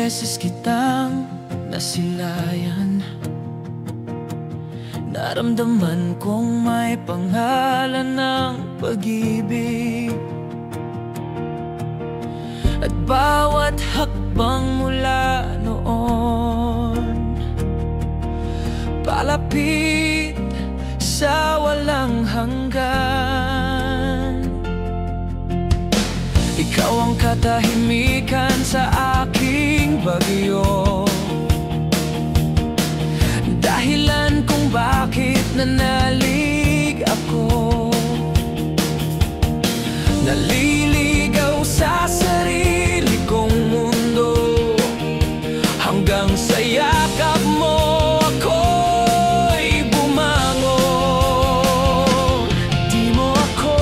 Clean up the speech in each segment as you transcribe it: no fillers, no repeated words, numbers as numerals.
beses kitang nasilayan, naramdaman kong may pangalan ng pag-ibig. At bawat hakbang mula noon, palapit sa walang hanggan. Ikaw ang katahimikan sa aking bagyo, dahilan kung bakit nanalig ako. Naliligaw sa sarili kong mundo, hanggang sa yakap mo ako'y bumangon. Di mo ako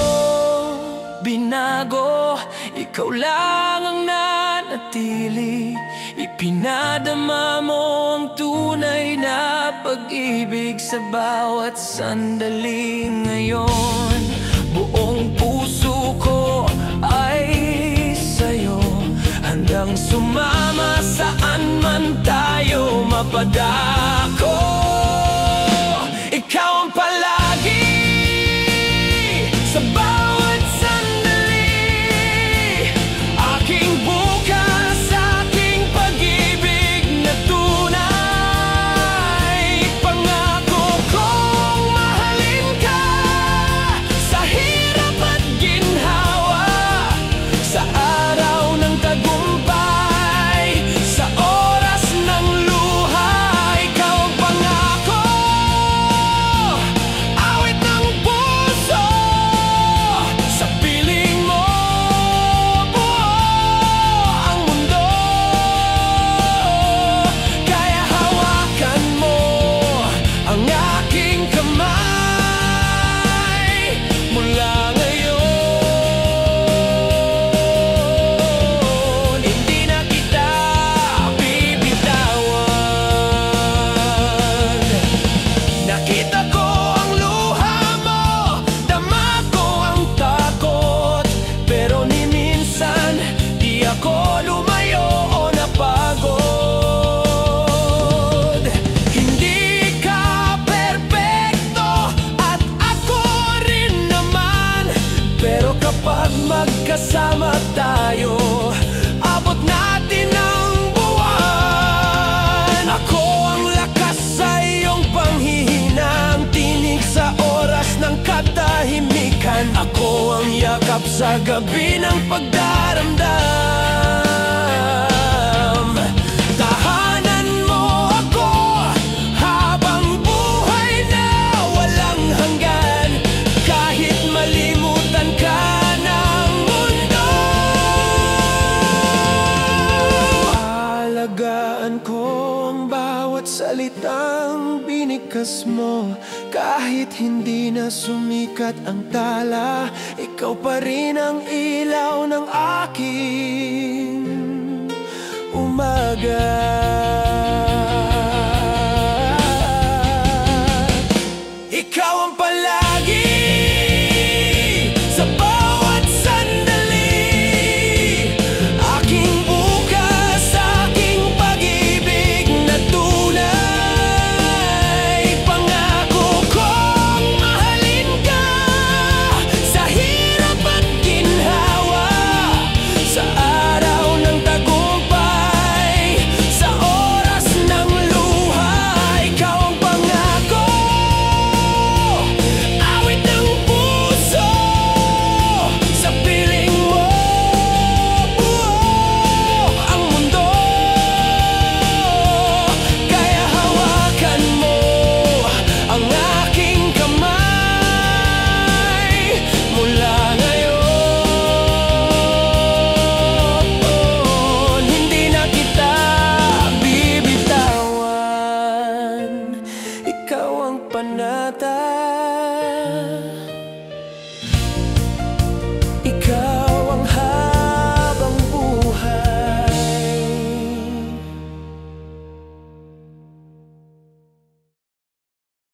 binago, ikaw lang ang nanatili. Ipinadama mo ang tunay na pag-ibig sa bawat sandali. Ngayon, buong puso ko ay sa'yo, handang sumama saan man tayo mapadako. Ikaw ang palagi sa bawat sandali, aking bukas, aking pag-ibig na tunay. Pangako kong mahalin ka sa hirap at ginhawa, sa araw ng tagumpay, sa oras ng luha. Ikaw ang pangako, awit ng puso, sa piling mo buo ang mundo. Kaya hawakan mo ang aking kamay mula ngayon. Hindi na kita bibitawan. Nakita ko ang luha mo, dama ko ang takot, pero ni minsan di ako lumayo o napagod. Hindi ka perpekto at ako rin naman, pero kapag magkasama tayo, abot natin ang buwan. Ako ang lakas sa iyong panghihina, ang tinig sa oras ng katahimikan. Ako ang yakap sa gabi ng pagdaramdam. Tahanan mo ako habang buhay na walang hanggan, kahit malimutan ka ng mundo. Alagaan ko ang bawat salitang binikas mo, kahit hindi na sumikat ang tala, ikaw pa rin ang ilaw ng aking umaga.